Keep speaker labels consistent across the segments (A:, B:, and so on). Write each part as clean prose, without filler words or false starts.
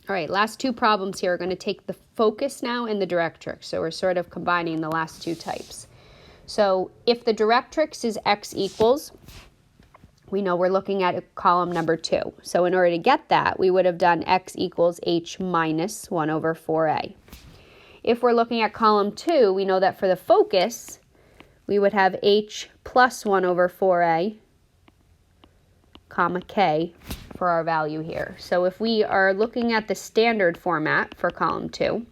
A: All right, last two problems here are going to take the focus now and the directrix. So we're sort of combining the last two types. So if the directrix is x equals, we know we're looking at column number 2. So in order to get that, we would have done x equals h minus 1 over 4a. If we're looking at column 2, we know that for the focus, we would have h plus 1 over 4a, comma k, for our value here. So if we are looking at the standard format for column 2,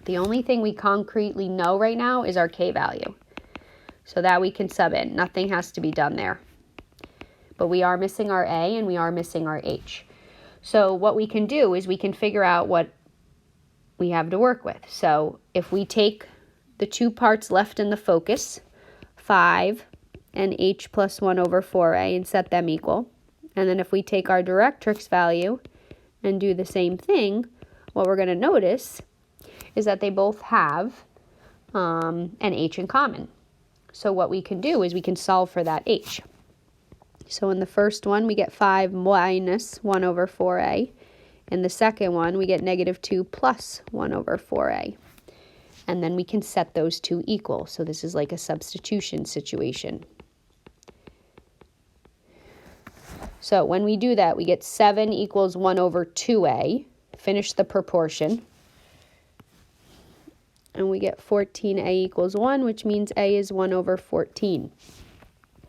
A: the only thing we concretely know right now is our k value. So that we can sub in. Nothing has to be done there. But we are missing our a and we are missing our h. So what we can do is we can figure out what we have to work with. So if we take the two parts left in the focus, 5 and h plus 1 over 4a, and set them equal, and then if we take our directrix value and do the same thing, what we're going to notice is that they both have an h in common. So what we can do is we can solve for that h. So in the first one, we get 5 minus 1 over 4a. In the second one, we get negative 2 plus 1 over 4a. And then we can set those two equal. So this is like a substitution situation. So when we do that, we get 7 equals 1 over 2a. Finish the proportion. And we get 14a equals 1, which means a is 1 over 14.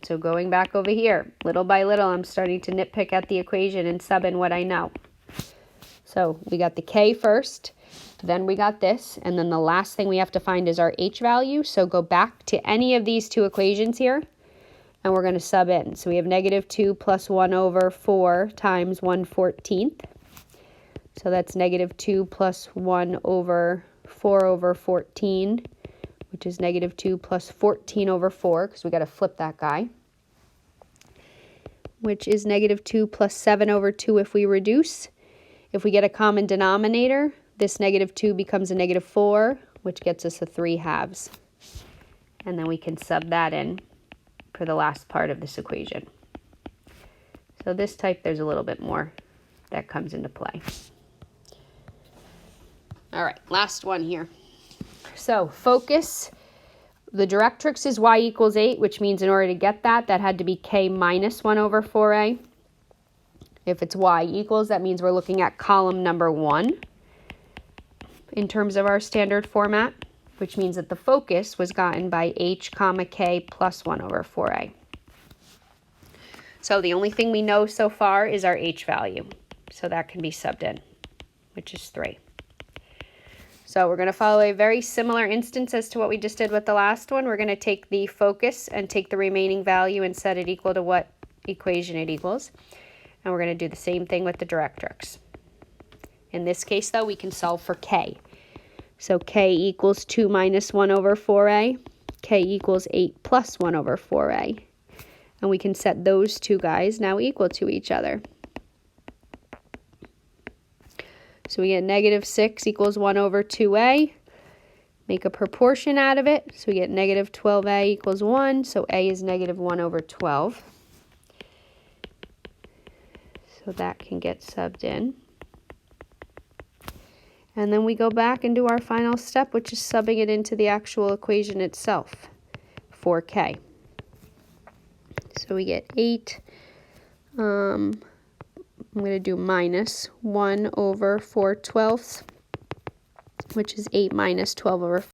A: So going back over here, little by little, I'm starting to nitpick at the equation and sub in what I know. So we got the k first, then we got this, and then the last thing we have to find is our h value. So go back to any of these two equations here, and we're going to sub in. So we have negative 2 plus 1 over 4 times 1/14. So that's negative 2 plus 1 over 4 over 14, which is negative 2 plus 14 over 4, because we got to flip that guy, which is negative 2 plus 7 over 2 if we reduce. If we get a common denominator, this negative 2 becomes a negative 4, which gets us a 3/2. And then we can sub that in for the last part of this equation. So this type, there's a little bit more that comes into play. All right, last one here. So focus, the directrix is y equals 8, which means in order to get that, that had to be k minus 1 over 4a. If it's y equals, that means we're looking at column number 1 in terms of our standard format, which means that the focus was gotten by h comma k plus 1 over 4a. So the only thing we know so far is our h value. So that can be subbed in, which is 3. So we're going to follow a very similar instance as to what we just did with the last one. We're going to take the focus and take the remaining value and set it equal to what equation it equals. And we're going to do the same thing with the directrix. In this case, though, we can solve for k. So k equals 2 minus 1 over 4a. K equals 8 plus 1 over 4a. And we can set those two guys now equal to each other. So we get negative 6 equals 1 over 2a. Make a proportion out of it. So we get negative 12a equals 1. So a is negative 1 over 12. So that can get subbed in. And then we go back and do our final step, which is subbing it into the actual equation itself for k. So we get 8. I'm going to do minus 1 over 4/12, which is 8 minus 12 over